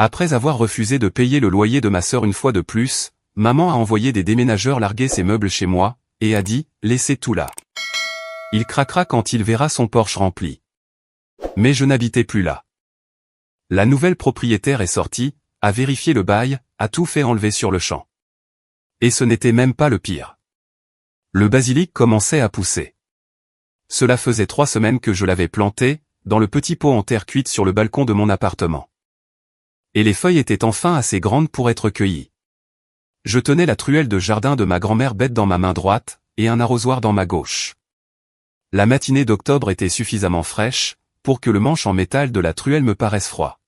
Après avoir refusé de payer le loyer de ma sœur une fois de plus, maman a envoyé des déménageurs larguer ses meubles chez moi, et a dit, laissez tout là. Il craquera quand il verra son Porsche rempli. Mais je n'habitais plus là. La nouvelle propriétaire est sortie, a vérifié le bail, a tout fait enlever sur le champ. Et ce n'était même pas le pire. Le basilic commençait à pousser. Cela faisait 3 semaines que je l'avais planté, dans le petit pot en terre cuite sur le balcon de mon appartement. Et les feuilles étaient enfin assez grandes pour être cueillies. Je tenais la truelle de jardin de ma grand-mère bête dans ma main droite, et un arrosoir dans ma gauche. La matinée d'octobre était suffisamment fraîche, pour que le manche en métal de la truelle me paraisse froid.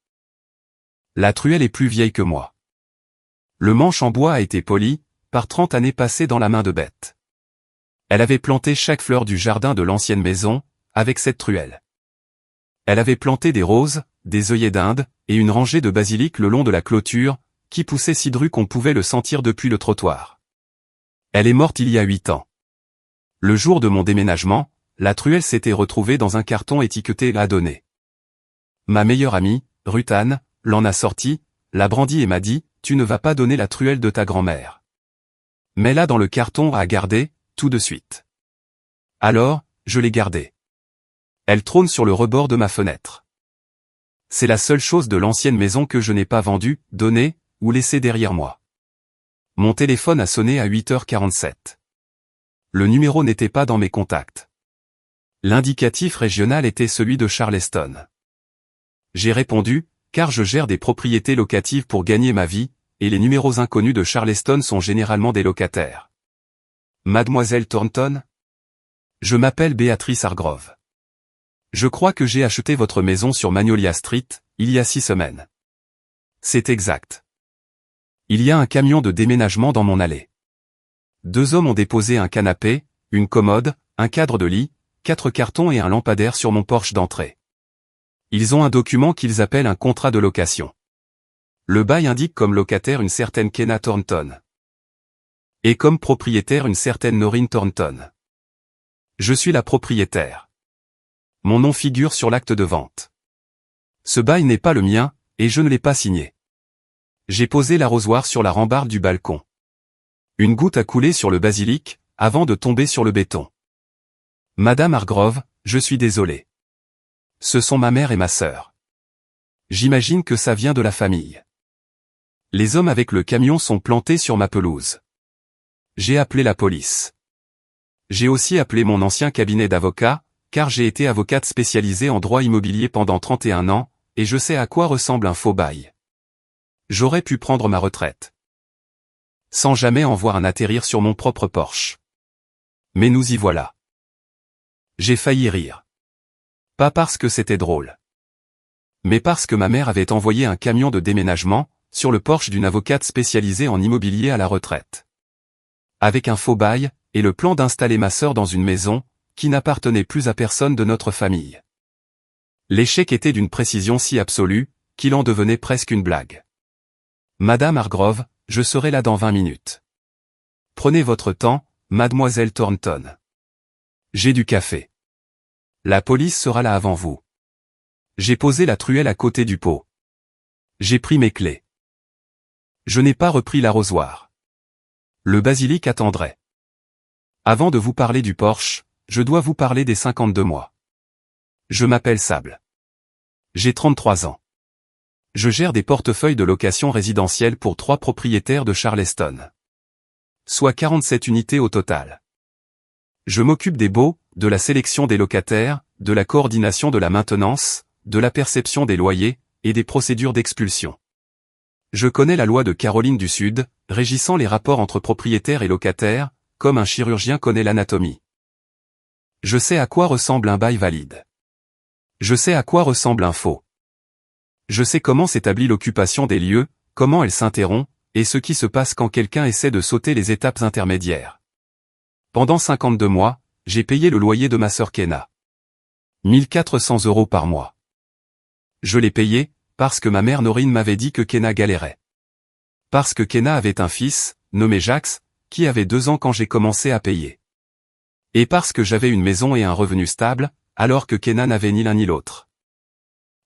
La truelle est plus vieille que moi. Le manche en bois a été poli, par 30 années passées dans la main de bête. Elle avait planté chaque fleur du jardin de l'ancienne maison, avec cette truelle. Elle avait planté des roses, des œillets d'Inde, et une rangée de basilic le long de la clôture, qui poussait si dru qu'on pouvait le sentir depuis le trottoir. Elle est morte il y a 8 ans. Le jour de mon déménagement, la truelle s'était retrouvée dans un carton étiqueté à donner. Ma meilleure amie, Ruth Anne, l'en a sorti, l'a brandie et m'a dit, tu ne vas pas donner la truelle de ta grand-mère. Mets-la dans le carton à garder, tout de suite. Alors, je l'ai gardée. Elle trône sur le rebord de ma fenêtre. C'est la seule chose de l'ancienne maison que je n'ai pas vendue, donnée, ou laissée derrière moi. Mon téléphone a sonné à 8h47. Le numéro n'était pas dans mes contacts. L'indicatif régional était celui de Charleston. J'ai répondu, car je gère des propriétés locatives pour gagner ma vie, et les numéros inconnus de Charleston sont généralement des locataires. Mademoiselle Thornton? Je m'appelle Béatrice Hargrove. Je crois que j'ai acheté votre maison sur Magnolia Street, il y a 6 semaines. C'est exact. Il y a un camion de déménagement dans mon allée. 2 hommes ont déposé un canapé, une commode, un cadre de lit, 4 cartons et un lampadaire sur mon porche d'entrée. Ils ont un document qu'ils appellent un contrat de location. Le bail indique comme locataire une certaine Kenna Thornton. Et comme propriétaire une certaine Noreen Thornton. Je suis la propriétaire. Mon nom figure sur l'acte de vente. Ce bail n'est pas le mien, et je ne l'ai pas signé. J'ai posé l'arrosoir sur la rambarde du balcon. Une goutte a coulé sur le basilic, avant de tomber sur le béton. Madame Hargrove, je suis désolé. Ce sont ma mère et ma sœur. J'imagine que ça vient de la famille. Les hommes avec le camion sont plantés sur ma pelouse. J'ai appelé la police. J'ai aussi appelé mon ancien cabinet d'avocat, car j'ai été avocate spécialisée en droit immobilier pendant 31 ans, et je sais à quoi ressemble un faux bail. J'aurais pu prendre ma retraite. Sans jamais en voir un atterrir sur mon propre Porsche. Mais nous y voilà. J'ai failli rire. Pas parce que c'était drôle. Mais parce que ma mère avait envoyé un camion de déménagement, sur le Porsche d'une avocate spécialisée en immobilier à la retraite. Avec un faux bail, et le plan d'installer ma sœur dans une maison, qui n'appartenait plus à personne de notre famille. L'échec était d'une précision si absolue, qu'il en devenait presque une blague. Madame Hargrove, je serai là dans 20 minutes. Prenez votre temps, mademoiselle Thornton. J'ai du café. La police sera là avant vous. J'ai posé la truelle à côté du pot. J'ai pris mes clés. Je n'ai pas repris l'arrosoir. Le basilic attendrait. Avant de vous parler du Porsche, je dois vous parler des 52 mois. Je m'appelle Sable. J'ai 33 ans. Je gère des portefeuilles de location résidentielle pour 3 propriétaires de Charleston. Soit 47 unités au total. Je m'occupe des baux, de la sélection des locataires, de la coordination de la maintenance, de la perception des loyers, et des procédures d'expulsion. Je connais la loi de Caroline du Sud, régissant les rapports entre propriétaires et locataires, comme un chirurgien connaît l'anatomie. Je sais à quoi ressemble un bail valide. Je sais à quoi ressemble un faux. Je sais comment s'établit l'occupation des lieux, comment elle s'interrompt, et ce qui se passe quand quelqu'un essaie de sauter les étapes intermédiaires. Pendant 52 mois, j'ai payé le loyer de ma sœur Kenna. 1400 € par mois. Je l'ai payé, parce que ma mère Noreen m'avait dit que Kenna galérait. Parce que Kenna avait un fils, nommé Jax, qui avait 2 ans quand j'ai commencé à payer. Et parce que j'avais une maison et un revenu stable, alors que Kenna n'avait ni l'un ni l'autre.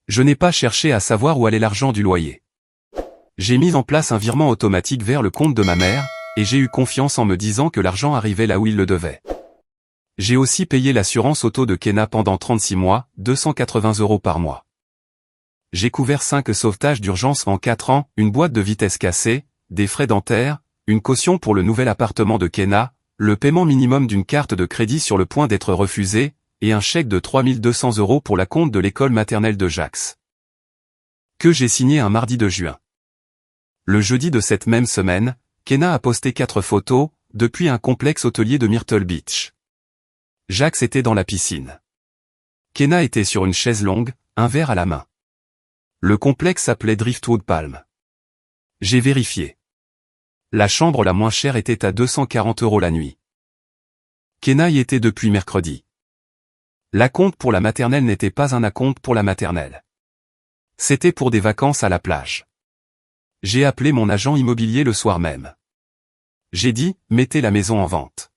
Je n'ai pas cherché à savoir où allait l'argent du loyer. J'ai mis en place un virement automatique vers le compte de ma mère, et j'ai eu confiance en me disant que l'argent arrivait là où il le devait. J'ai aussi payé l'assurance auto de Kenna pendant 36 mois, 280 € par mois. J'ai couvert 5 sauvetages d'urgence en 4 ans, une boîte de vitesse cassée, des frais dentaires, une caution pour le nouvel appartement de Kenna, le paiement minimum d'une carte de crédit sur le point d'être refusée, et un chèque de 3200 € pour la compte de l'école maternelle de Jax. Que j'ai signé un mardi de juin. Le jeudi de cette même semaine, Kenna a posté 4 photos, depuis un complexe hôtelier de Myrtle Beach. Jax était dans la piscine. Kenna était sur une chaise longue, un verre à la main. Le complexe s'appelait Driftwood Palm. J'ai vérifié. La chambre la moins chère était à 240 € la nuit. Kenna y était depuis mercredi. L'acompte pour la maternelle n'était pas un acompte pour la maternelle. C'était pour des vacances à la plage. J'ai appelé mon agent immobilier le soir même. J'ai dit, mettez la maison en vente.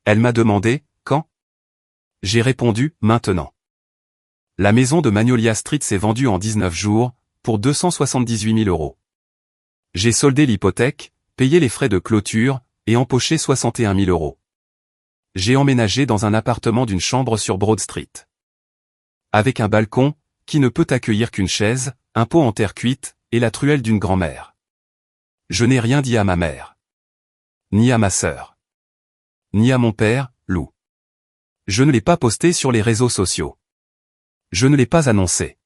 Elle m'a demandé, quand? J'ai répondu, maintenant. La maison de Magnolia Street s'est vendue en 19 jours, pour 278 000 €. J'ai soldé l'hypothèque, payé les frais de clôture, et empoché 61 000 €. J'ai emménagé dans un appartement d'une chambre sur Broad Street. Avec un balcon, qui ne peut accueillir qu'une chaise, un pot en terre cuite, et la truelle d'une grand-mère. Je n'ai rien dit à ma mère. Ni à ma sœur. Ni à mon père, Lou. Je ne l'ai pas posté sur les réseaux sociaux. Je ne l'ai pas annoncé.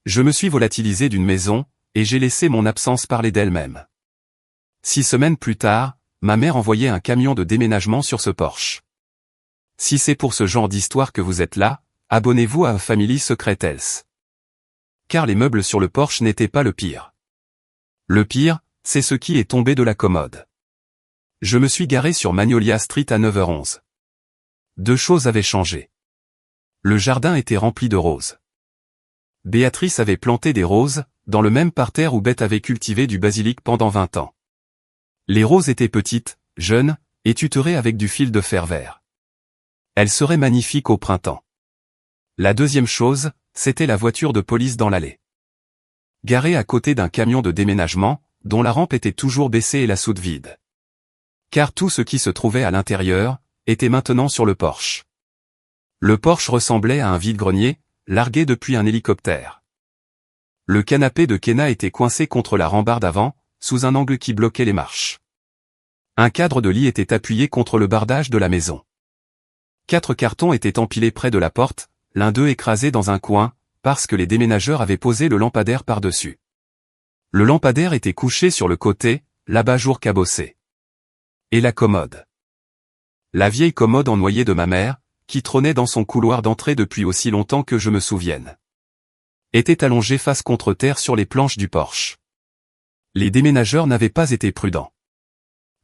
Je me suis volatilisé d'une maison, et j'ai laissé mon absence parler d'elle-même. 6 semaines plus tard, ma mère envoyait un camion de déménagement sur ce Porsche. Si c'est pour ce genre d'histoire que vous êtes là, abonnez-vous à Family Secret Else. Car les meubles sur le Porsche n'étaient pas le pire. Le pire, c'est ce qui est tombé de la commode. Je me suis garé sur Magnolia Street à 9h11. 2 choses avaient changé. Le jardin était rempli de roses. Béatrice avait planté des roses, dans le même parterre où Beth avait cultivé du basilic pendant 20 ans. Les roses étaient petites, jeunes, et tutorées avec du fil de fer vert. Elles seraient magnifiques au printemps. La deuxième chose, c'était la voiture de police dans l'allée. Garée à côté d'un camion de déménagement, dont la rampe était toujours baissée et la soute vide. Car tout ce qui se trouvait à l'intérieur, était maintenant sur le Porsche. Le Porsche ressemblait à un vide-grenier, largué depuis un hélicoptère. Le canapé de Kenna était coincé contre la rambarde avant, sous un angle qui bloquait les marches. Un cadre de lit était appuyé contre le bardage de la maison. 4 cartons étaient empilés près de la porte, l'un d'eux écrasé dans un coin, parce que les déménageurs avaient posé le lampadaire par-dessus. Le lampadaire était couché sur le côté, l'abat-jour cabossé. Et la commode. La vieille commode en noyer de ma mère, qui trônait dans son couloir d'entrée depuis aussi longtemps que je me souvienne, était allongée face contre terre sur les planches du Porsche. Les déménageurs n'avaient pas été prudents.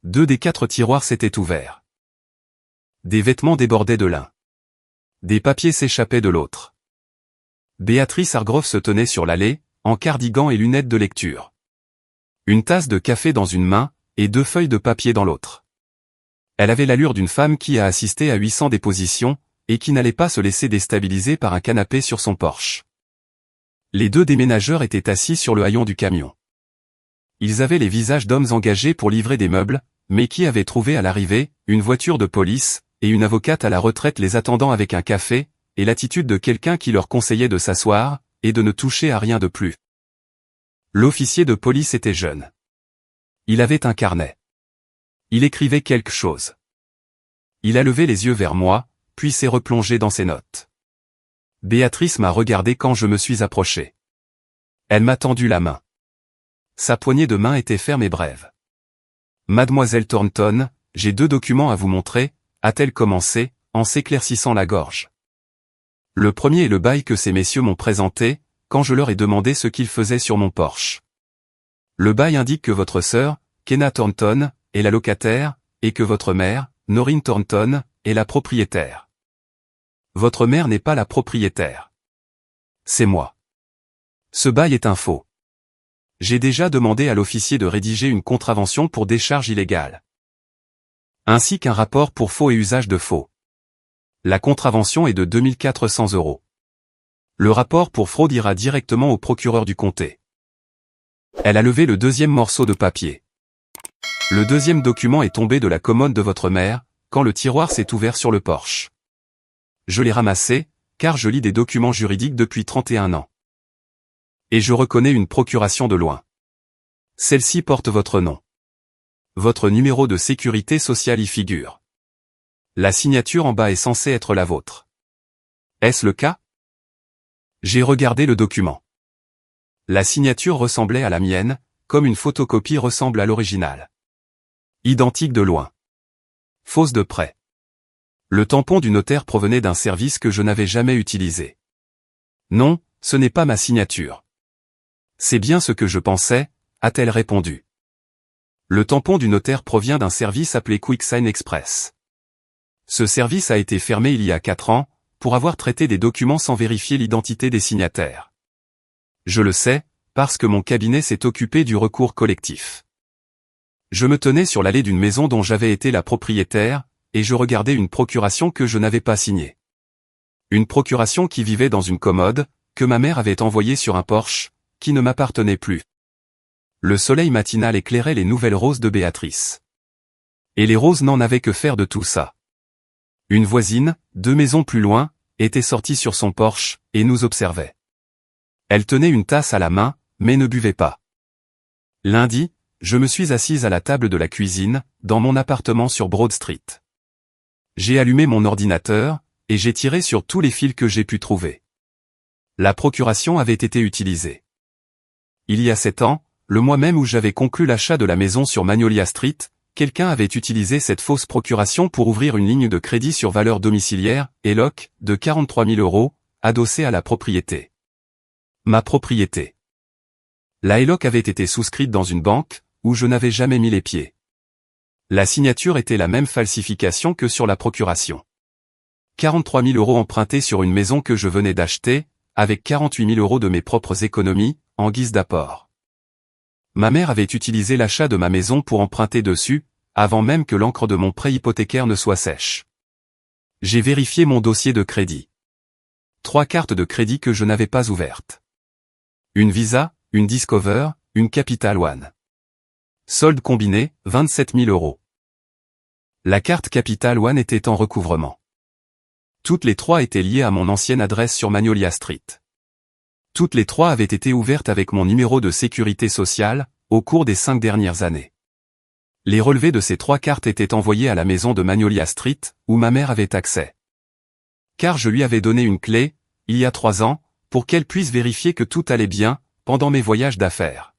2 des 4 tiroirs s'étaient ouverts. Des vêtements débordaient de l'un. Des papiers s'échappaient de l'autre. Béatrice Hargrove se tenait sur l'allée, en cardigan et lunettes de lecture. Une tasse de café dans une main, et 2 feuilles de papier dans l'autre. Elle avait l'allure d'une femme qui a assisté à 800 dépositions, et qui n'allait pas se laisser déstabiliser par un canapé sur son Porsche. Les 2 déménageurs étaient assis sur le haillon du camion. Ils avaient les visages d'hommes engagés pour livrer des meubles, mais qui avaient trouvé à l'arrivée, une voiture de police, et une avocate à la retraite les attendant avec un café, et l'attitude de quelqu'un qui leur conseillait de s'asseoir, et de ne toucher à rien de plus. L'officier de police était jeune. Il avait un carnet. Il écrivait quelque chose. Il a levé les yeux vers moi, puis s'est replongé dans ses notes. Béatrice m'a regardé quand je me suis approché. Elle m'a tendu la main. Sa poignée de main était ferme et brève. Mademoiselle Thornton, j'ai 2 documents à vous montrer, a-t-elle commencé, en s'éclaircissant la gorge. Le premier est le bail que ces messieurs m'ont présenté, quand je leur ai demandé ce qu'ils faisaient sur mon Porsche. Le bail indique que votre sœur, Kenna Thornton, est la locataire, et que votre mère, Noreen Thornton, est la propriétaire. Votre mère n'est pas la propriétaire. C'est moi. Ce bail est un faux. J'ai déjà demandé à l'officier de rédiger une contravention pour décharge illégale. Ainsi qu'un rapport pour faux et usage de faux. La contravention est de 2 400 €. Le rapport pour fraude ira directement au procureur du comté. Elle a levé le deuxième morceau de papier. Le deuxième document est tombé de la commode de votre mère, quand le tiroir s'est ouvert sur le porche. Je l'ai ramassé, car je lis des documents juridiques depuis 31 ans. Et je reconnais une procuration de loin. Celle-ci porte votre nom. Votre numéro de sécurité sociale y figure. La signature en bas est censée être la vôtre. Est-ce le cas? J'ai regardé le document. La signature ressemblait à la mienne, comme une photocopie ressemble à l'original. Identique de loin. Fausse de près. Le tampon du notaire provenait d'un service que je n'avais jamais utilisé. Non, ce n'est pas ma signature. C'est bien ce que je pensais, a-t-elle répondu. Le tampon du notaire provient d'un service appelé QuickSign Express. Ce service a été fermé il y a 4 ans, pour avoir traité des documents sans vérifier l'identité des signataires. Je le sais, parce que mon cabinet s'est occupé du recours collectif. Je me tenais sur l'allée d'une maison dont j'avais été la propriétaire, et je regardais une procuration que je n'avais pas signée. Une procuration qui vivait dans une commode, que ma mère avait envoyée sur un porche, qui ne m'appartenait plus. Le soleil matinal éclairait les nouvelles roses de Béatrice. Et les roses n'en avaient que faire de tout ça. Une voisine, 2 maisons plus loin, était sortie sur son porche, et nous observait. Elle tenait une tasse à la main, mais ne buvait pas. Lundi, je me suis assise à la table de la cuisine, dans mon appartement sur Broad Street. J'ai allumé mon ordinateur, et j'ai tiré sur tous les fils que j'ai pu trouver. La procuration avait été utilisée. Il y a 7 ans, le mois même où j'avais conclu l'achat de la maison sur Magnolia Street, quelqu'un avait utilisé cette fausse procuration pour ouvrir une ligne de crédit sur valeur domiciliaire, ELOC, de 43 000 €, adossée à la propriété. Ma propriété. La ELOC avait été souscrite dans une banque, où je n'avais jamais mis les pieds. La signature était la même falsification que sur la procuration. 43 000 € empruntés sur une maison que je venais d'acheter, avec 48 000 € de mes propres économies, en guise d'apport. Ma mère avait utilisé l'achat de ma maison pour emprunter dessus, avant même que l'encre de mon prêt hypothécaire ne soit sèche. J'ai vérifié mon dossier de crédit. 3 cartes de crédit que je n'avais pas ouvertes. Une Visa, une Discover, une Capital One. Solde combiné, 27 000 €. La carte Capital One était en recouvrement. Toutes les 3 étaient liées à mon ancienne adresse sur Magnolia Street. Toutes les 3 avaient été ouvertes avec mon numéro de sécurité sociale, au cours des 5 dernières années. Les relevés de ces 3 cartes étaient envoyés à la maison de Magnolia Street, où ma mère avait accès. Car je lui avais donné une clé, il y a 3 ans, pour qu'elle puisse vérifier que tout allait bien, pendant mes voyages d'affaires.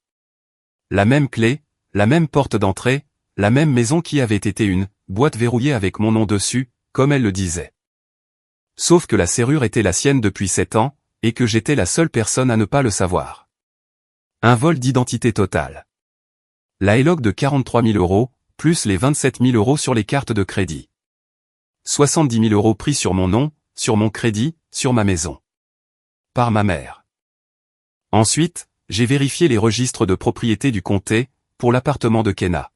La même clé, la même porte d'entrée, la même maison qui avait été une boîte verrouillée avec mon nom dessus, comme elle le disait. Sauf que la serrure était la sienne depuis 7 ans, et que j'étais la seule personne à ne pas le savoir. Un vol d'identité total. La ELOC de 43 000 €, plus les 27 000 € sur les cartes de crédit. 70 000 € pris sur mon nom, sur mon crédit, sur ma maison. Par ma mère. Ensuite, j'ai vérifié les registres de propriété du comté, pour l'appartement de Kenna.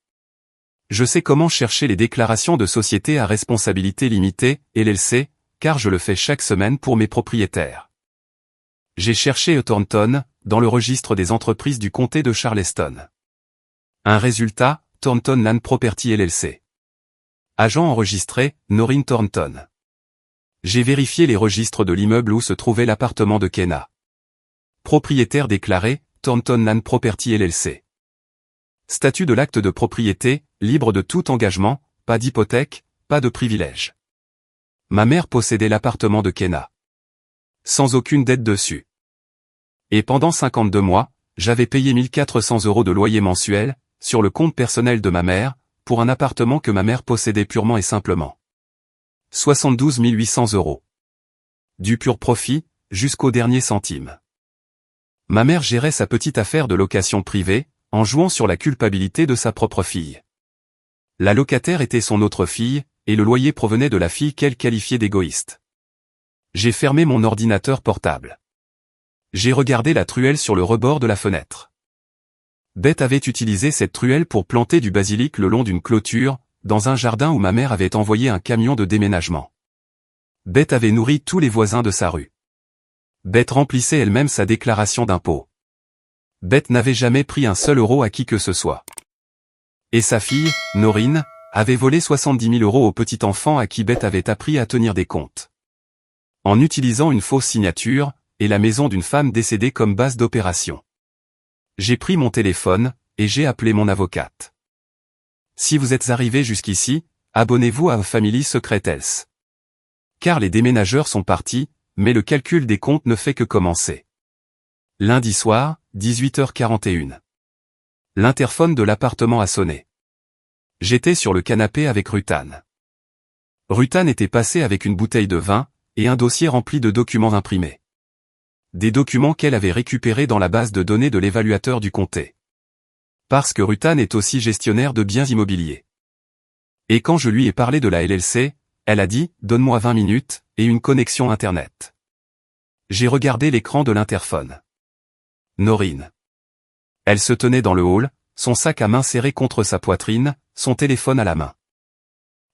Je sais comment chercher les déclarations de société à responsabilité limitée, LLC, car je le fais chaque semaine pour mes propriétaires. J'ai cherché Thornton, dans le registre des entreprises du comté de Charleston. Un résultat, Thornton Land Property LLC. Agent enregistré, Noreen Thornton. J'ai vérifié les registres de l'immeuble où se trouvait l'appartement de Kenna. Propriétaire déclaré, Thornton Land Property LLC. Statut de l'acte de propriété, libre de tout engagement, pas d'hypothèque, pas de privilège. Ma mère possédait l'appartement de Kenna. Sans aucune dette dessus. Et pendant 52 mois, j'avais payé 1 400 € de loyer mensuel, sur le compte personnel de ma mère, pour un appartement que ma mère possédait purement et simplement. 72 800 €. Du pur profit, jusqu'au dernier centime. Ma mère gérait sa petite affaire de location privée, en jouant sur la culpabilité de sa propre fille. La locataire était son autre fille, et le loyer provenait de la fille qu'elle qualifiait d'égoïste. J'ai fermé mon ordinateur portable. J'ai regardé la truelle sur le rebord de la fenêtre. Beth avait utilisé cette truelle pour planter du basilic le long d'une clôture, dans un jardin où ma mère avait envoyé un camion de déménagement. Beth avait nourri tous les voisins de sa rue. Beth remplissait elle-même sa déclaration d'impôt. Beth n'avait jamais pris un seul euro à qui que ce soit. Et sa fille, Noreen, avait volé 70 000 euros au petit enfant à qui Beth avait appris à tenir des comptes. En utilisant une fausse signature, et la maison d'une femme décédée comme base d'opération. J'ai pris mon téléphone, et j'ai appelé mon avocate. Si vous êtes arrivé jusqu'ici, abonnez-vous à Family Secret Health. Car les déménageurs sont partis, mais le calcul des comptes ne fait que commencer. Lundi soir, 18h41. L'interphone de l'appartement a sonné. J'étais sur le canapé avec Rutan. Rutan était passée avec une bouteille de vin, et un dossier rempli de documents imprimés. Des documents qu'elle avait récupérés dans la base de données de l'évaluateur du comté. Parce que Rutan est aussi gestionnaire de biens immobiliers. Et quand je lui ai parlé de la LLC, elle a dit « Donne-moi 20 minutes, et une connexion Internet ». J'ai regardé l'écran de l'interphone. Noreen. Elle se tenait dans le hall, son sac à main serré contre sa poitrine, son téléphone à la main.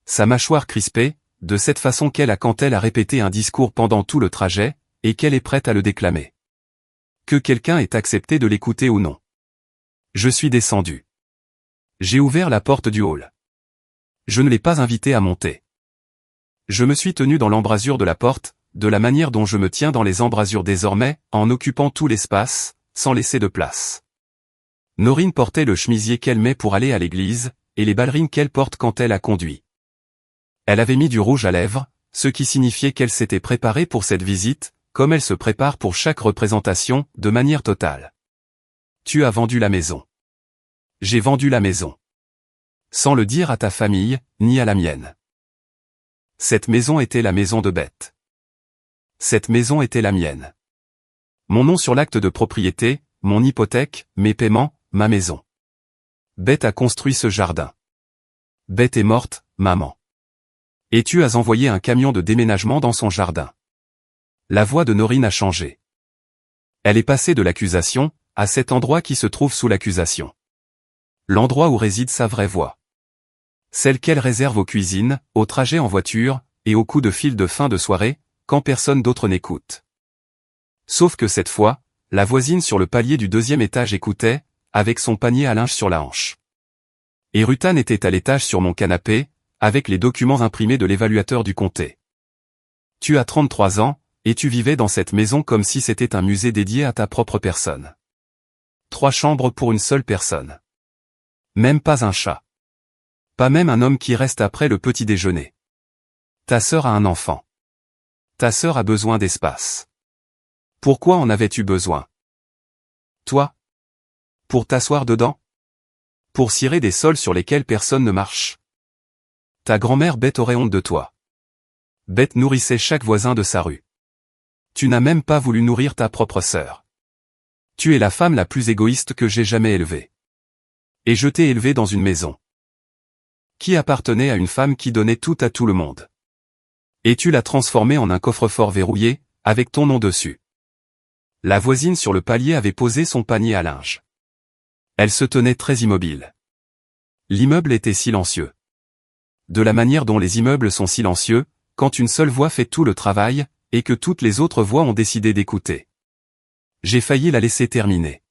Sa mâchoire crispée, de cette façon qu'elle a quand elle a répété un discours pendant tout le trajet, et qu'elle est prête à le déclamer. Que quelqu'un ait accepté de l'écouter ou non. Je suis descendu. J'ai ouvert la porte du hall. Je ne l'ai pas invité à monter. Je me suis tenu dans l'embrasure de la porte, de la manière dont je me tiens dans les embrasures désormais, en occupant tout l'espace, sans laisser de place. Noreen portait le chemisier qu'elle met pour aller à l'église, et les ballerines qu'elle porte quand elle a conduit. Elle avait mis du rouge à lèvres, ce qui signifiait qu'elle s'était préparée pour cette visite, comme elle se prépare pour chaque représentation, de manière totale. Tu as vendu la maison. J'ai vendu la maison. Sans le dire à ta famille, ni à la mienne. Cette maison était la maison de Beth. Cette maison était la mienne. Mon nom sur l'acte de propriété, mon hypothèque, mes paiements, ma maison. Beth a construit ce jardin. Beth est morte, maman. Et tu as envoyé un camion de déménagement dans son jardin. La voix de Noreen a changé. Elle est passée de l'accusation, à cet endroit qui se trouve sous l'accusation. L'endroit où réside sa vraie voix. Celle qu'elle réserve aux cuisines, aux trajets en voiture, et aux coups de fil de fin de soirée, quand personne d'autre n'écoute. Sauf que cette fois, la voisine sur le palier du 2e étage écoutait, avec son panier à linge sur la hanche. Et Rutan était à l'étage sur mon canapé, avec les documents imprimés de l'évaluateur du comté. Tu as 33 ans, et tu vivais dans cette maison comme si c'était un musée dédié à ta propre personne. 3 chambres pour une seule personne. Même pas un chat. Pas même un homme qui reste après le petit déjeuner. Ta sœur a un enfant. Ta sœur a besoin d'espace. Pourquoi en avais-tu besoin? Toi? Pour t'asseoir dedans? Pour cirer des sols sur lesquels personne ne marche? Ta grand-mère Beth aurait honte de toi. Beth nourrissait chaque voisin de sa rue. Tu n'as même pas voulu nourrir ta propre sœur. Tu es la femme la plus égoïste que j'ai jamais élevée. Et je t'ai élevée dans une maison qui appartenait à une femme qui donnait tout à tout le monde. Et tu l'as transformée en un coffre-fort verrouillé, avec ton nom dessus. La voisine sur le palier avait posé son panier à linge. Elle se tenait très immobile. L'immeuble était silencieux. De la manière dont les immeubles sont silencieux, quand une seule voix fait tout le travail, et que toutes les autres voix ont décidé d'écouter. J'ai failli la laisser terminer.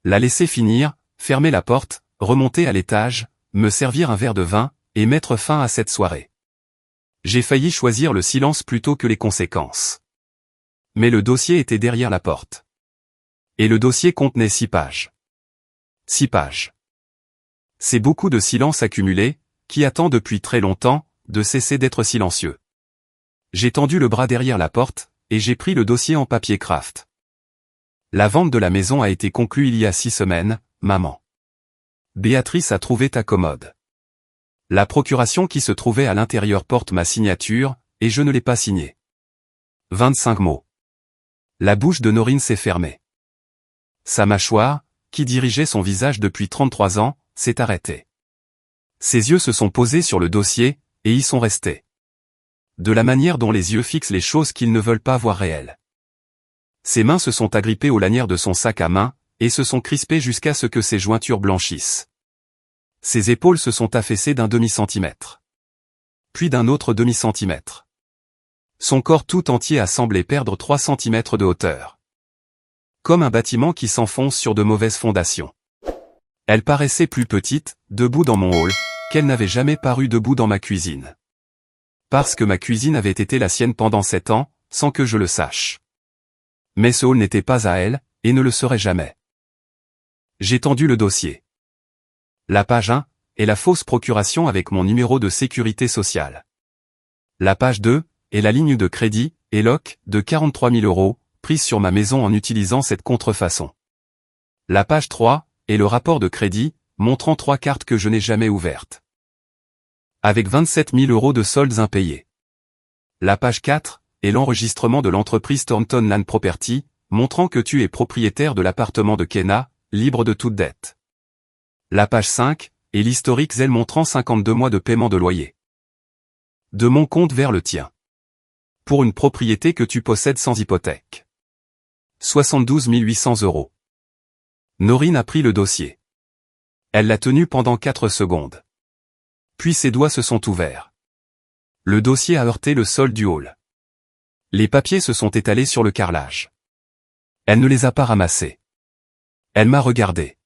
La laisser finir, fermer la porte, remonter à l'étage, me servir un verre de vin, et mettre fin à cette soirée. J'ai failli choisir le silence plutôt que les conséquences. Mais le dossier était derrière la porte. Et le dossier contenait 6 pages. 6 pages. C'est beaucoup de silence accumulé, qui attend depuis très longtemps, de cesser d'être silencieux. J'ai tendu le bras derrière la porte, et j'ai pris le dossier en papier craft. La vente de la maison a été conclue il y a 6 semaines, maman. Béatrice a trouvé ta commode. La procuration qui se trouvait à l'intérieur porte ma signature, et je ne l'ai pas signée. 25 mots. La bouche de Noreen s'est fermée. Sa mâchoire, qui dirigeait son visage depuis 33 ans, s'est arrêtée. Ses yeux se sont posés sur le dossier, et y sont restés. De la manière dont les yeux fixent les choses qu'ils ne veulent pas voir réelles. Ses mains se sont agrippées aux lanières de son sac à main, et se sont crispées jusqu'à ce que ses jointures blanchissent. Ses épaules se sont affaissées d'un demi-centimètre. Puis d'un autre demi-centimètre. Son corps tout entier a semblé perdre 3 centimètres de hauteur. Comme un bâtiment qui s'enfonce sur de mauvaises fondations. Elle paraissait plus petite, debout dans mon hall, qu'elle n'avait jamais paru debout dans ma cuisine. Parce que ma cuisine avait été la sienne pendant 7 ans, sans que je le sache. Mais ce hall n'était pas à elle, et ne le serait jamais. J'ai tendu le dossier. La page 1 est la fausse procuration avec mon numéro de sécurité sociale. La page 2 est la ligne de crédit, ELOC, de 43 000 €, prise sur ma maison en utilisant cette contrefaçon. La page 3 est le rapport de crédit, montrant 3 cartes que je n'ai jamais ouvertes. Avec 27 000 € de soldes impayés. La page 4 est l'enregistrement de l'entreprise Thornton Land Property, montrant que tu es propriétaire de l'appartement de Kenna, libre de toute dette. La page 5 est l'historique Zelle montrant 52 mois de paiement de loyer. De mon compte vers le tien. Pour une propriété que tu possèdes sans hypothèque. 72 800 €. Norine a pris le dossier. Elle l'a tenu pendant 4 secondes. Puis ses doigts se sont ouverts. Le dossier a heurté le sol du hall. Les papiers se sont étalés sur le carrelage. Elle ne les a pas ramassés. Elle m'a regardé.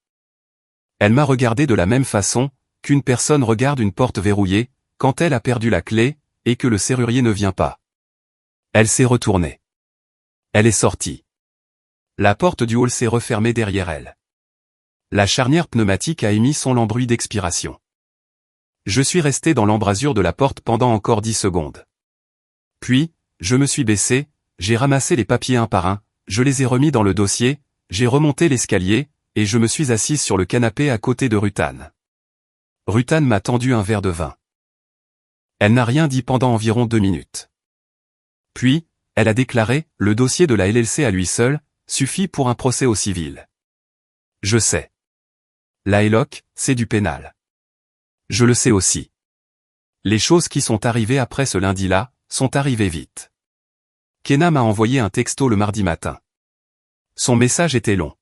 Elle m'a regardé de la même façon qu'une personne regarde une porte verrouillée, quand elle a perdu la clé, et que le serrurier ne vient pas. Elle s'est retournée. Elle est sortie. La porte du hall s'est refermée derrière elle. La charnière pneumatique a émis son lent bruit d'expiration. Je suis resté dans l'embrasure de la porte pendant encore 10 secondes. Puis, je me suis baissé, j'ai ramassé les papiers un par un, je les ai remis dans le dossier, j'ai remonté l'escalier, et je me suis assise sur le canapé à côté de Rutan. Rutan m'a tendu un verre de vin. Elle n'a rien dit pendant environ 2 minutes. Puis, elle a déclaré, le dossier de la LLC à lui seul, suffit pour un procès au civil. Je sais. La ELOC, c'est du pénal. Je le sais aussi. Les choses qui sont arrivées après ce lundi-là, sont arrivées vite. Kenna m'a envoyé un texto le mardi matin. Son message était long.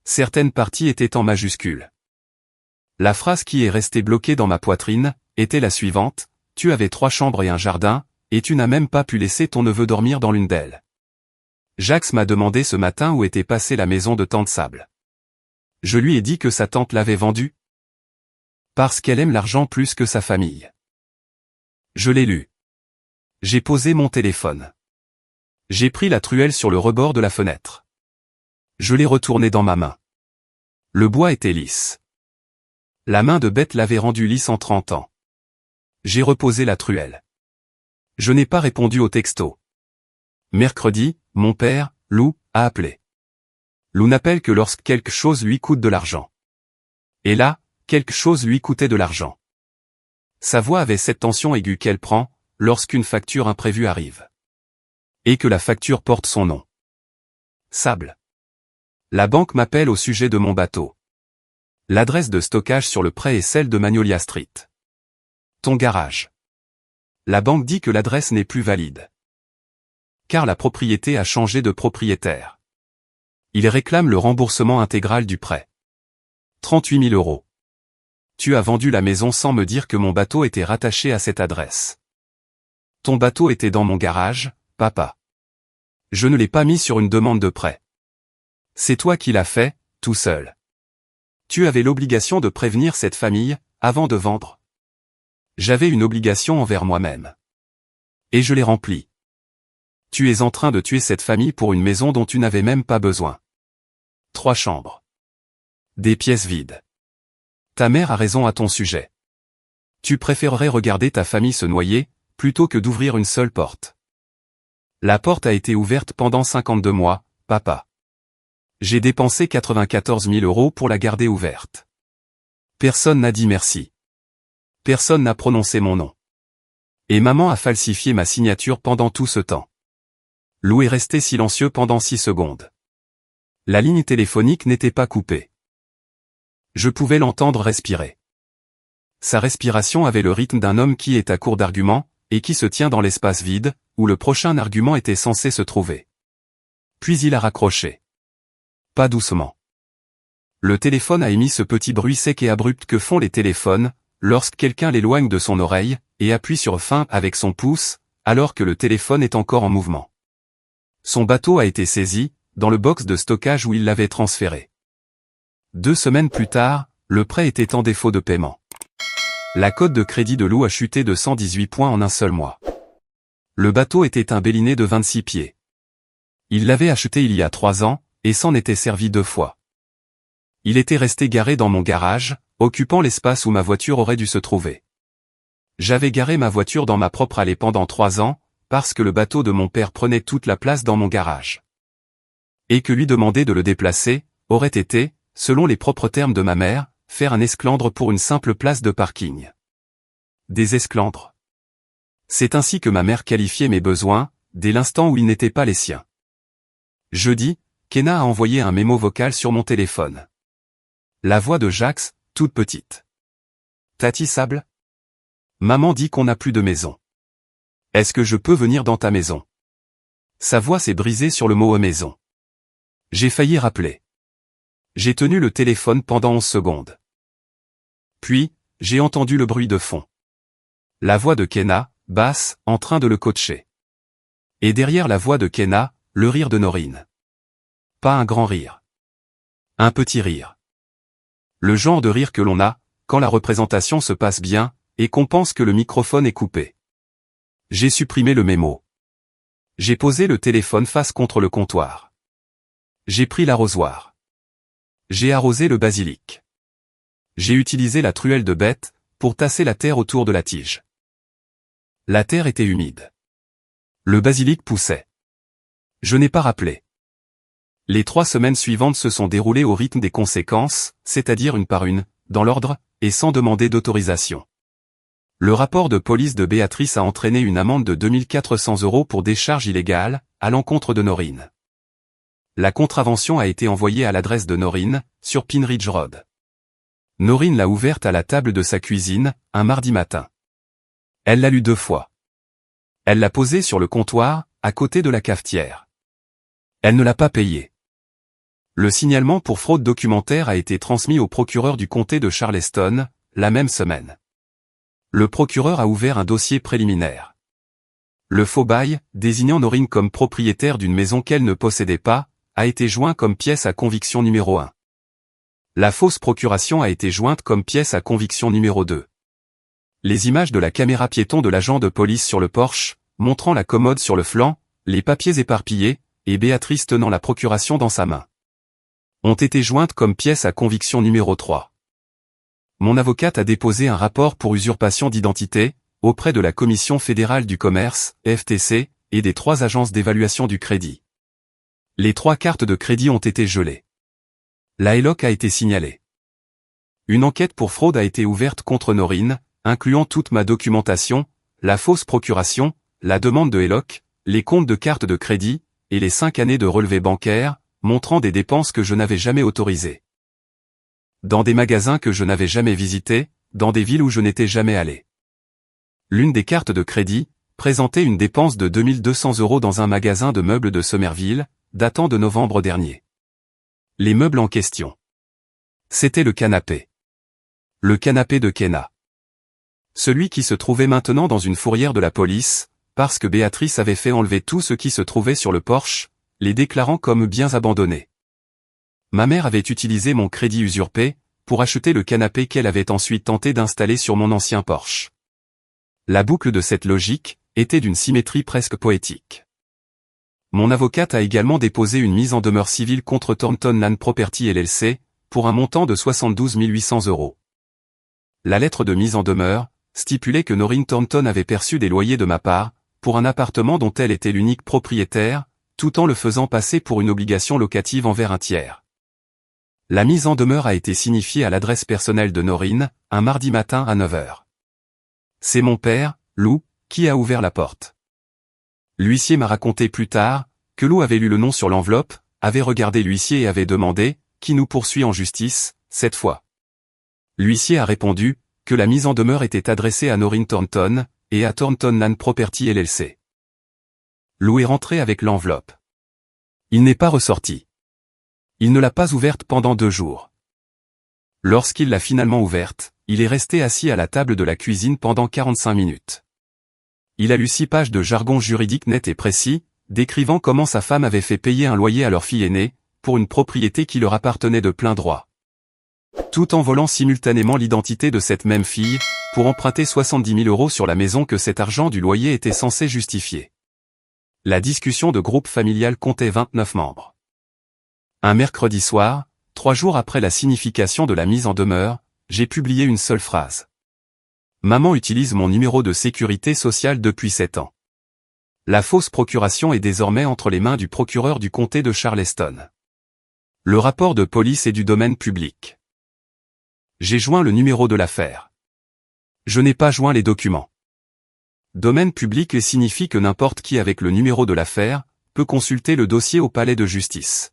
Certaines parties étaient en majuscules. La phrase qui est restée bloquée dans ma poitrine, était la suivante, tu avais 3 chambres et un jardin, et tu n'as même pas pu laisser ton neveu dormir dans l'une d'elles. Jax m'a demandé ce matin où était passée la maison de Tante Sable. Je lui ai dit que sa tante l'avait vendue. Parce qu'elle aime l'argent plus que sa famille. Je l'ai lu. J'ai posé mon téléphone. J'ai pris la truelle sur le rebord de la fenêtre. Je l'ai retournée dans ma main. Le bois était lisse. La main de Beth l'avait rendu lisse en 30 ans. J'ai reposé la truelle. Je n'ai pas répondu au texto. Mercredi, mon père, Lou, a appelé. Lou n'appelle que lorsque quelque chose lui coûte de l'argent. Et là, quelque chose lui coûtait de l'argent. Sa voix avait cette tension aiguë qu'elle prend, lorsqu'une facture imprévue arrive. Et que la facture porte son nom. Sable. La banque m'appelle au sujet de mon bateau. L'adresse de stockage sur le prêt est celle de Magnolia Street. Ton garage. La banque dit que l'adresse n'est plus valide. Car la propriété a changé de propriétaire. Il réclame le remboursement intégral du prêt. 38 000 €. Tu as vendu la maison sans me dire que mon bateau était rattaché à cette adresse. Ton bateau était dans mon garage, papa. Je ne l'ai pas mis sur une demande de prêt. C'est toi qui l'as fait, tout seul. Tu avais l'obligation de prévenir cette famille, avant de vendre. J'avais une obligation envers moi-même. Et je l'ai remplie. Tu es en train de tuer cette famille pour une maison dont tu n'avais même pas besoin. 3 chambres. Des pièces vides. Ta mère a raison à ton sujet. Tu préférerais regarder ta famille se noyer, plutôt que d'ouvrir une seule porte. La porte a été ouverte pendant 52 mois, papa. J'ai dépensé 94 000 € pour la garder ouverte. Personne n'a dit merci. Personne n'a prononcé mon nom. Et maman a falsifié ma signature pendant tout ce temps. Lou est resté silencieux pendant 6 secondes. La ligne téléphonique n'était pas coupée. Je pouvais l'entendre respirer. Sa respiration avait le rythme d'un homme qui est à court d'arguments, et qui se tient dans l'espace vide, où le prochain argument était censé se trouver. Puis il a raccroché. Pas doucement. Le téléphone a émis ce petit bruit sec et abrupt que font les téléphones, lorsque quelqu'un l'éloigne de son oreille, et appuie sur fin avec son pouce, alors que le téléphone est encore en mouvement. Son bateau a été saisi, dans le box de stockage où il l'avait transféré. 2 semaines plus tard, le prêt était en défaut de paiement. La cote de crédit de Lou a chuté de 118 points en un seul mois. Le bateau était un bélinet de 26 pieds. Il l'avait acheté il y a 3 ans, et s'en était servi 2 fois. Il était resté garé dans mon garage, occupant l'espace où ma voiture aurait dû se trouver. J'avais garé ma voiture dans ma propre allée pendant 3 ans, parce que le bateau de mon père prenait toute la place dans mon garage. Et que lui demander de le déplacer, aurait été, selon les propres termes de ma mère, faire un esclandre pour une simple place de parking. Des esclandres. C'est ainsi que ma mère qualifiait mes besoins, dès l'instant où ils n'étaient pas les siens. Jeudi, Kenna a envoyé un mémo vocal sur mon téléphone. La voix de Jax, toute petite. Tati Sable? Maman dit qu'on n'a plus de maison. Est-ce que je peux venir dans ta maison? Sa voix s'est brisée sur le mot maison. J'ai failli rappeler. J'ai tenu le téléphone pendant 11 secondes. Puis, j'ai entendu le bruit de fond. La voix de Kenna, basse, en train de le coacher. Et derrière la voix de Kenna, le rire de Noreen. Pas un grand rire. Un petit rire. Le genre de rire que l'on a, quand la représentation se passe bien, et qu'on pense que le microphone est coupé. J'ai supprimé le mémo. J'ai posé le téléphone face contre le comptoir. J'ai pris l'arrosoir. J'ai arrosé le basilic. J'ai utilisé la truelle de bête, pour tasser la terre autour de la tige. La terre était humide. Le basilic poussait. Je n'ai pas rappelé. Les 3 semaines suivantes se sont déroulées au rythme des conséquences, c'est-à-dire une par une, dans l'ordre, et sans demander d'autorisation. Le rapport de police de Béatrice a entraîné une amende de 2 400 € pour décharge illégale, à l'encontre de Noreen. La contravention a été envoyée à l'adresse de Noreen, sur Pine Ridge Road. Noreen l'a ouverte à la table de sa cuisine, un mardi matin. Elle l'a lue 2 fois. Elle l'a posée sur le comptoir, à côté de la cafetière. Elle ne l'a pas payée. Le signalement pour fraude documentaire a été transmis au procureur du comté de Charleston, la même semaine. Le procureur a ouvert un dossier préliminaire. Le faux bail, désignant Noreen comme propriétaire d'une maison qu'elle ne possédait pas, a été joint comme pièce à conviction numéro 1. La fausse procuration a été jointe comme pièce à conviction numéro 2. Les images de la caméra piéton de l'agent de police sur le porche, montrant la commode sur le flanc, les papiers éparpillés, et Béatrice tenant la procuration dans sa main, ont été jointes comme pièce à conviction numéro 3. Mon avocate a déposé un rapport pour usurpation d'identité, auprès de la Commission fédérale du commerce, FTC, et des 3 agences d'évaluation du crédit. Les 3 cartes de crédit ont été gelées. La HELOC a été signalée. Une enquête pour fraude a été ouverte contre Noreen, incluant toute ma documentation, la fausse procuration, la demande de HELOC, les comptes de cartes de crédit, et les 5 années de relevés bancaires, montrant des dépenses que je n'avais jamais autorisées. Dans des magasins que je n'avais jamais visités, dans des villes où je n'étais jamais allé. L'une des cartes de crédit présentait une dépense de 2 200 € dans un magasin de meubles de Somerville, datant de novembre dernier. Les meubles en question. C'était le canapé. Le canapé de Kenna. Celui qui se trouvait maintenant dans une fourrière de la police, parce que Béatrice avait fait enlever tout ce qui se trouvait sur le porche, les déclarant comme biens abandonnés. Ma mère avait utilisé mon crédit usurpé, pour acheter le canapé qu'elle avait ensuite tenté d'installer sur mon ancien Porsche. La boucle de cette logique était d'une symétrie presque poétique. Mon avocate a également déposé une mise en demeure civile contre Thornton Land Property LLC, pour un montant de 72 800 €. La lettre de mise en demeure stipulait que Noreen Thornton avait perçu des loyers de ma part, pour un appartement dont elle était l'unique propriétaire, tout en le faisant passer pour une obligation locative envers un tiers. La mise en demeure a été signifiée à l'adresse personnelle de Noreen, un mardi matin à 9 h. C'est mon père, Lou, qui a ouvert la porte. L'huissier m'a raconté plus tard, que Lou avait lu le nom sur l'enveloppe, avait regardé l'huissier et avait demandé, qui nous poursuit en justice, cette fois. L'huissier a répondu, que la mise en demeure était adressée à Noreen Thornton, et à Thornton Land Property LLC. Lou est rentré avec l'enveloppe. Il n'est pas ressorti. Il ne l'a pas ouverte pendant 2 jours. Lorsqu'il l'a finalement ouverte, il est resté assis à la table de la cuisine pendant 45 minutes. Il a lu 6 pages de jargon juridique net et précis, décrivant comment sa femme avait fait payer un loyer à leur fille aînée, pour une propriété qui leur appartenait de plein droit. Tout en volant simultanément l'identité de cette même fille, pour emprunter 70 000 € sur la maison que cet argent du loyer était censé justifier. La discussion de groupe familial comptait 29 membres. Un mercredi soir, 3 jours après la signification de la mise en demeure, j'ai publié une seule phrase. Maman utilise mon numéro de sécurité sociale depuis 7 ans. La fausse procuration est désormais entre les mains du procureur du comté de Charleston. Le rapport de police est du domaine public. J'ai joint le numéro de l'affaire. Je n'ai pas joint les documents. Domaine public signifie que n'importe qui avec le numéro de l'affaire peut consulter le dossier au palais de justice.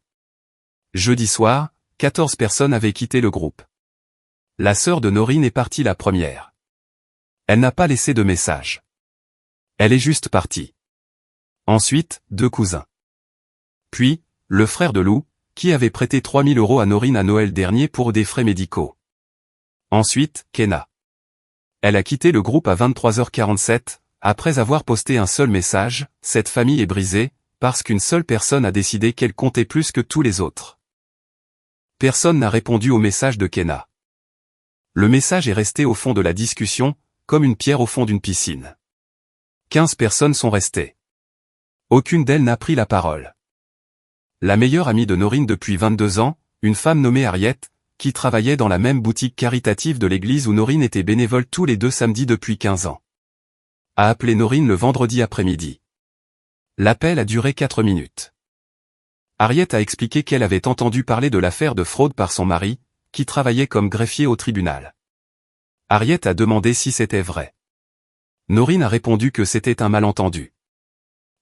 Jeudi soir, 14 personnes avaient quitté le groupe. La sœur de Noreen est partie la première. Elle n'a pas laissé de message. Elle est juste partie. Ensuite, 2 cousins. Puis, le frère de Lou, qui avait prêté 3 000 € à Noreen à Noël dernier pour des frais médicaux. Ensuite, Kenna. Elle a quitté le groupe à 23h47, après avoir posté un seul message, « Cette famille est brisée, parce qu'une seule personne a décidé qu'elle comptait plus que tous les autres. » Personne n'a répondu au message de Kenna. Le message est resté au fond de la discussion, comme une pierre au fond d'une piscine. 15 personnes sont restées. Aucune d'elles n'a pris la parole. La meilleure amie de Noreen depuis 22 ans, une femme nommée Harriet, qui travaillait dans la même boutique caritative de l'église où Noreen était bénévole tous les 2 samedis depuis 15 ans, a appelé Noreen le vendredi après-midi. L'appel a duré 4 minutes. Harriet a expliqué qu'elle avait entendu parler de l'affaire de fraude par son mari, qui travaillait comme greffier au tribunal. Harriet a demandé si c'était vrai. Noreen a répondu que c'était un malentendu.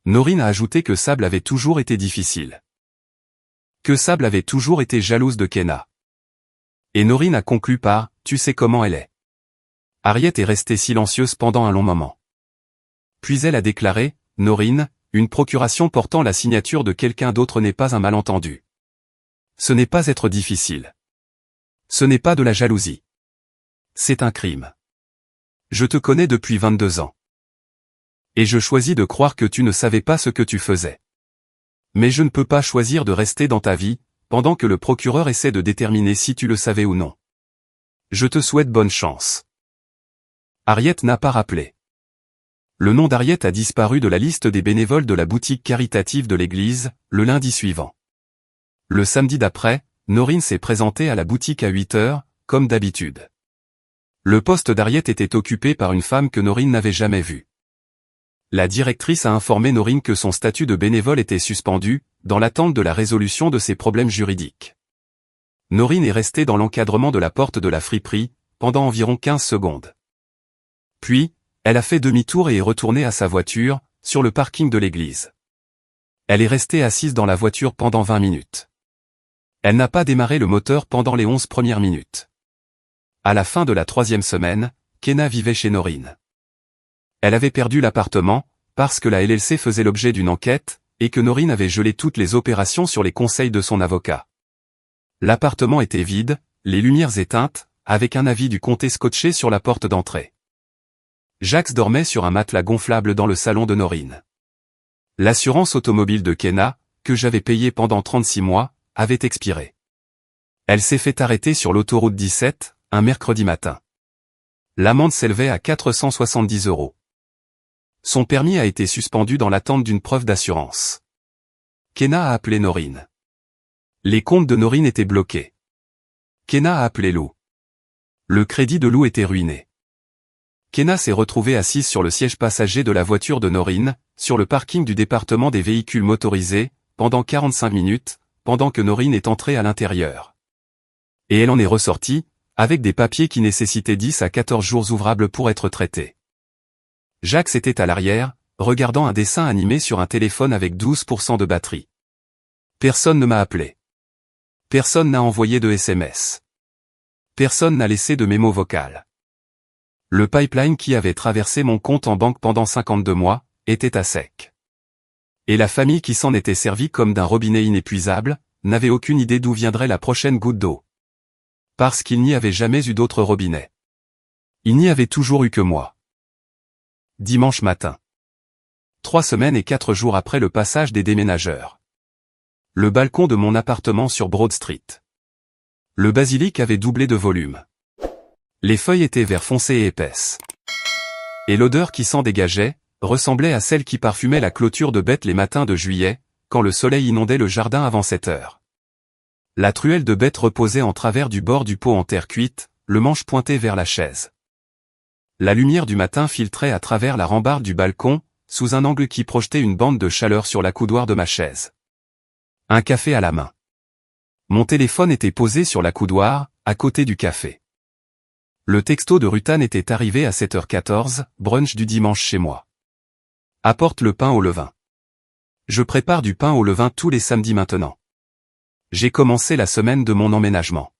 Noreen a ajouté que Sable avait toujours été difficile. Que Sable avait toujours été jalouse de Kenna. Et Noreen a conclu par « Tu sais comment elle est ». Harriet est restée silencieuse pendant un long moment. Puis elle a déclaré « Noreen, une procuration portant la signature de quelqu'un d'autre n'est pas un malentendu. Ce n'est pas être difficile. Ce n'est pas de la jalousie. C'est un crime. Je te connais depuis 22 ans. Et je choisis de croire que tu ne savais pas ce que tu faisais. Mais je ne peux pas choisir de rester dans ta vie, pendant que le procureur essaie de déterminer si tu le savais ou non. Je te souhaite bonne chance. » Harriet n'a pas rappelé. Le nom d'Harriet a disparu de la liste des bénévoles de la boutique caritative de l'église, le lundi suivant. Le samedi d'après, Noreen s'est présentée à la boutique à 8 heures, comme d'habitude. Le poste d'Harriet était occupé par une femme que Noreen n'avait jamais vue. La directrice a informé Noreen que son statut de bénévole était suspendu, dans l'attente de la résolution de ses problèmes juridiques. Noreen est restée dans l'encadrement de la porte de la friperie, pendant environ 15 secondes. Puis, elle a fait demi-tour et est retournée à sa voiture, sur le parking de l'église. Elle est restée assise dans la voiture pendant 20 minutes. Elle n'a pas démarré le moteur pendant les 11 premières minutes. À la fin de la 3e semaine, Kenna vivait chez Noreen. Elle avait perdu l'appartement, parce que la LLC faisait l'objet d'une enquête, et que Noreen avait gelé toutes les opérations sur les conseils de son avocat. L'appartement était vide, les lumières éteintes, avec un avis du comté scotché sur la porte d'entrée. Jax dormait sur un matelas gonflable dans le salon de Noreen. L'assurance automobile de Kenna, que j'avais payée pendant 36 mois, avait expiré. Elle s'est fait arrêter sur l'autoroute 17, un mercredi matin. L'amende s'élevait à 470 €. Son permis a été suspendu dans l'attente d'une preuve d'assurance. Kenna a appelé Noreen. Les comptes de Noreen étaient bloqués. Kenna a appelé Lou. Le crédit de Lou était ruiné. Kenna s'est retrouvée assise sur le siège passager de la voiture de Noreen, sur le parking du département des véhicules motorisés, pendant 45 minutes, pendant que Noreen est entrée à l'intérieur. Et elle en est ressortie, avec des papiers qui nécessitaient 10 à 14 jours ouvrables pour être traités. Jax était à l'arrière, regardant un dessin animé sur un téléphone avec 12% de batterie. Personne ne m'a appelé. Personne n'a envoyé de SMS. Personne n'a laissé de mémo vocal. Le pipeline qui avait traversé mon compte en banque pendant 52 mois, était à sec. Et la famille qui s'en était servie comme d'un robinet inépuisable, n'avait aucune idée d'où viendrait la prochaine goutte d'eau. Parce qu'il n'y avait jamais eu d'autre robinet. Il n'y avait toujours eu que moi. Dimanche matin. 3 semaines et 4 jours après le passage des déménageurs. Le balcon de mon appartement sur Broad Street. Le basilic avait doublé de volume. Les feuilles étaient vert foncé et épaisses. Et l'odeur qui s'en dégageait ressemblait à celle qui parfumait la clôture de Bête les matins de juillet, quand le soleil inondait le jardin avant 7 heures. La truelle de Bête reposait en travers du bord du pot en terre cuite, le manche pointé vers la chaise. La lumière du matin filtrait à travers la rambarde du balcon, sous un angle qui projetait une bande de chaleur sur l'accoudoir de ma chaise. Un café à la main. Mon téléphone était posé sur l'accoudoir, à côté du café. Le texto de Rutan était arrivé à 7h14, brunch du dimanche chez moi. Apporte le pain au levain. Je prépare du pain au levain tous les samedis maintenant. J'ai commencé la semaine de mon emménagement.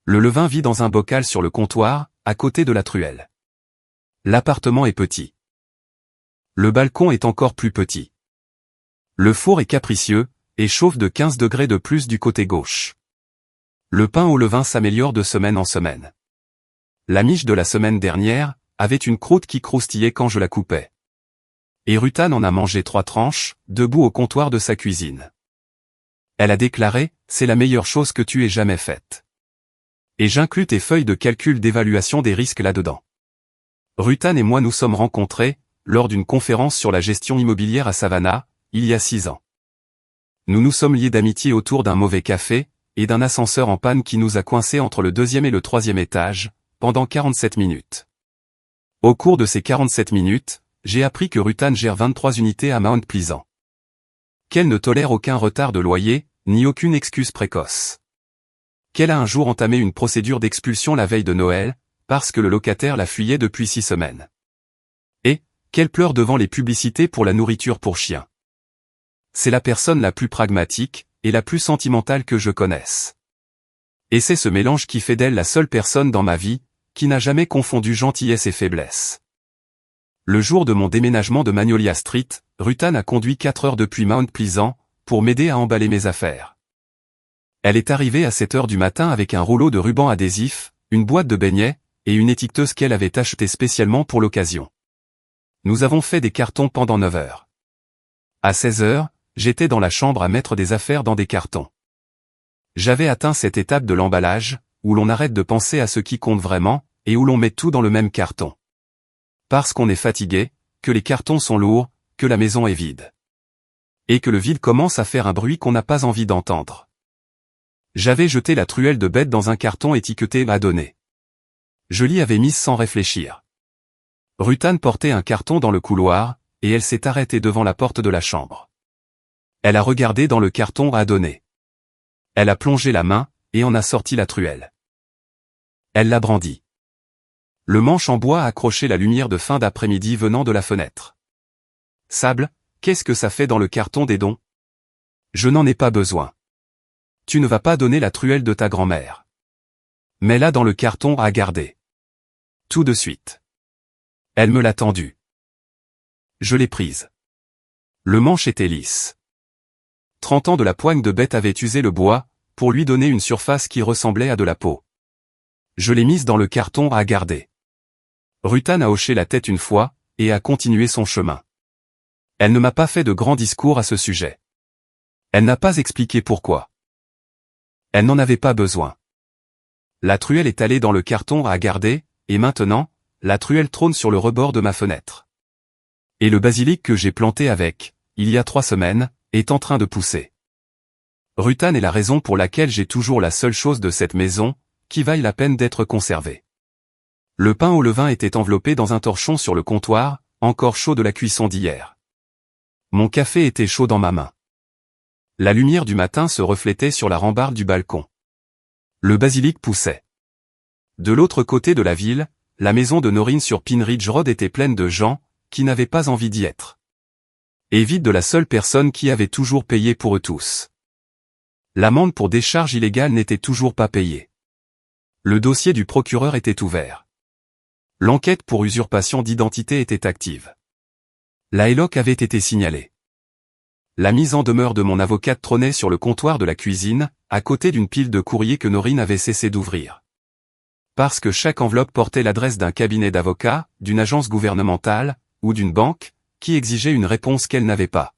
Le levain vit dans un bocal sur le comptoir, à côté de la truelle. L'appartement est petit. Le balcon est encore plus petit. Le four est capricieux, et chauffe de 15 degrés de plus du côté gauche. Le pain au levain s'améliore de semaine en semaine. La miche de la semaine dernière avait une croûte qui croustillait quand je la coupais. Et Rutan en a mangé 3 tranches, debout au comptoir de sa cuisine. Elle a déclaré, « C'est la meilleure chose que tu aies jamais faite. » Et j'inclus tes feuilles de calcul d'évaluation des risques là-dedans. Rutan et moi nous sommes rencontrés, lors d'une conférence sur la gestion immobilière à Savannah, il y a 6 ans. Nous nous sommes liés d'amitié autour d'un mauvais café, et d'un ascenseur en panne qui nous a coincés entre le 2e et le 3e étage, pendant 47 minutes. Au cours de ces 47 minutes, j'ai appris que Rutan gère 23 unités à Mount Pleasant. Qu'elle ne tolère aucun retard de loyer, ni aucune excuse précoce. Qu'elle a un jour entamé une procédure d'expulsion la veille de Noël, parce que le locataire la fuyait depuis 6 semaines. Et, qu'elle pleure devant les publicités pour la nourriture pour chiens. C'est la personne la plus pragmatique, et la plus sentimentale que je connaisse. Et c'est ce mélange qui fait d'elle la seule personne dans ma vie, qui n'a jamais confondu gentillesse et faiblesse. Le jour de mon déménagement de Magnolia Street, Rutan a conduit 4 heures depuis Mount Pleasant, pour m'aider à emballer mes affaires. Elle est arrivée à 7 heures du matin avec un rouleau de ruban adhésif, une boîte de beignets, et une étiqueteuse qu'elle avait achetée spécialement pour l'occasion. Nous avons fait des cartons pendant 9 heures. À 16 heures, j'étais dans la chambre à mettre des affaires dans des cartons. J'avais atteint cette étape de l'emballage, où l'on arrête de penser à ce qui compte vraiment, et où l'on met tout dans le même carton. Parce qu'on est fatigué, que les cartons sont lourds, que la maison est vide. Et que le vide commence à faire un bruit qu'on n'a pas envie d'entendre. J'avais jeté la truelle de Bête dans un carton étiqueté à donner. Je l'y avais mise sans réfléchir. Rutan portait un carton dans le couloir, et elle s'est arrêtée devant la porte de la chambre. Elle a regardé dans le carton à donner. Elle a plongé la main, et en a sorti la truelle. Elle l'a brandie. Le manche en bois a accroché la lumière de fin d'après-midi venant de la fenêtre. Sable, qu'est-ce que ça fait dans le carton des dons? Je n'en ai pas besoin. Tu ne vas pas donner la truelle de ta grand-mère. Mets-la dans le carton à garder. Tout de suite. Elle me l'a tendue. Je l'ai prise. Le manche était lisse. 30 ans de la poigne de Bête avait usé le bois, pour lui donner une surface qui ressemblait à de la peau. Je l'ai mise dans le carton à garder. Rutan a hoché la tête une fois, et a continué son chemin. Elle ne m'a pas fait de grands discours à ce sujet. Elle n'a pas expliqué pourquoi. Elle n'en avait pas besoin. La truelle est allée dans le carton à garder, et maintenant, la truelle trône sur le rebord de ma fenêtre. Et le basilic que j'ai planté avec, il y a 3 semaines, est en train de pousser. Rutan est la raison pour laquelle j'ai toujours la seule chose de cette maison, qui vaille la peine d'être conservée. Le pain au levain était enveloppé dans un torchon sur le comptoir, encore chaud de la cuisson d'hier. Mon café était chaud dans ma main. La lumière du matin se reflétait sur la rambarde du balcon. Le basilic poussait. De l'autre côté de la ville, la maison de Noreen sur Pine Ridge Road était pleine de gens, qui n'avaient pas envie d'y être. Et vide de la seule personne qui avait toujours payé pour eux tous. L'amende pour décharge illégale n'était toujours pas payée. Le dossier du procureur était ouvert. L'enquête pour usurpation d'identité était active. La HELOC avait été signalée. La mise en demeure de mon avocate trônait sur le comptoir de la cuisine, à côté d'une pile de courriers que Noreen avait cessé d'ouvrir. Parce que chaque enveloppe portait l'adresse d'un cabinet d'avocats, d'une agence gouvernementale, ou d'une banque, qui exigeait une réponse qu'elle n'avait pas.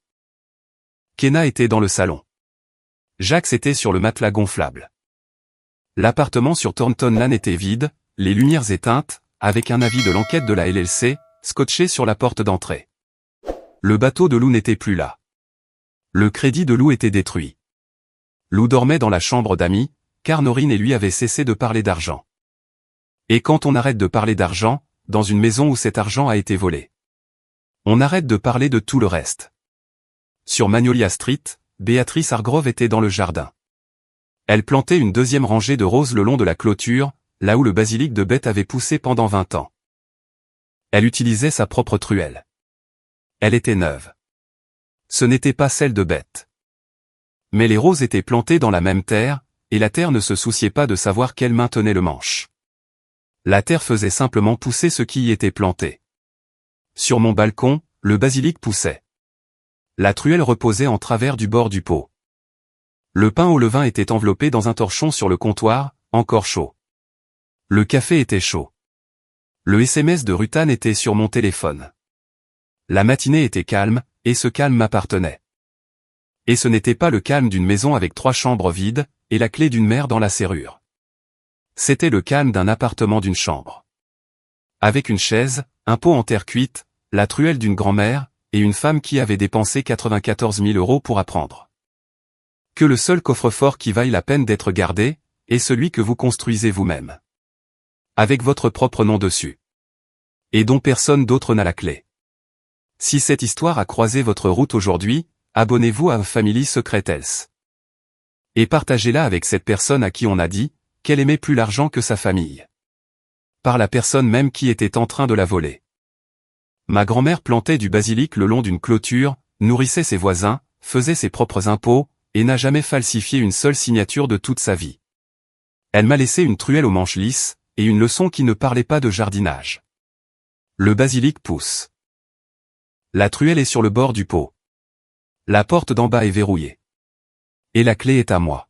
Kenna était dans le salon. Jax était sur le matelas gonflable. L'appartement sur Thornton Lane était vide, les lumières éteintes, avec un avis de l'enquête de la LLC, scotché sur la porte d'entrée. Le bateau de Lou n'était plus là. Le crédit de Lou était détruit. Lou dormait dans la chambre d'amis, car Noreen et lui avaient cessé de parler d'argent. Et quand on arrête de parler d'argent, dans une maison où cet argent a été volé, on arrête de parler de tout le reste. Sur Magnolia Street, Béatrice Hargrove était dans le jardin. Elle plantait une deuxième rangée de roses le long de la clôture, là où le basilic de Beth avait poussé pendant 20 ans. Elle utilisait sa propre truelle. Elle était neuve. Ce n'était pas celle de Beth. Mais les roses étaient plantées dans la même terre, et la terre ne se souciait pas de savoir quelle main tenait le manche. La terre faisait simplement pousser ce qui y était planté. Sur mon balcon, le basilic poussait. La truelle reposait en travers du bord du pot. Le pain au levain était enveloppé dans un torchon sur le comptoir, encore chaud. Le café était chaud. Le SMS de Rutan était sur mon téléphone. La matinée était calme, et ce calme m'appartenait. Et ce n'était pas le calme d'une maison avec 3 chambres vides, et la clé d'une mère dans la serrure. C'était le calme d'un appartement d'une chambre. Avec une chaise, un pot en terre cuite, la truelle d'une grand-mère, et une femme qui avait dépensé 94 000 € pour apprendre que le seul coffre-fort qui vaille la peine d'être gardé, est celui que vous construisez vous-même. Avec votre propre nom dessus. Et dont personne d'autre n'a la clé. Si cette histoire a croisé votre route aujourd'hui, abonnez-vous à Family Secret Else. Et partagez-la avec cette personne à qui on a dit qu'elle aimait plus l'argent que sa famille. Par la personne même qui était en train de la voler. Ma grand-mère plantait du basilic le long d'une clôture, nourrissait ses voisins, faisait ses propres impôts, et n'a jamais falsifié une seule signature de toute sa vie. Elle m'a laissé une truelle aux manches lisses, et une leçon qui ne parlait pas de jardinage. Le basilic pousse. La truelle est sur le bord du pot. La porte d'en bas est verrouillée. Et la clé est à moi.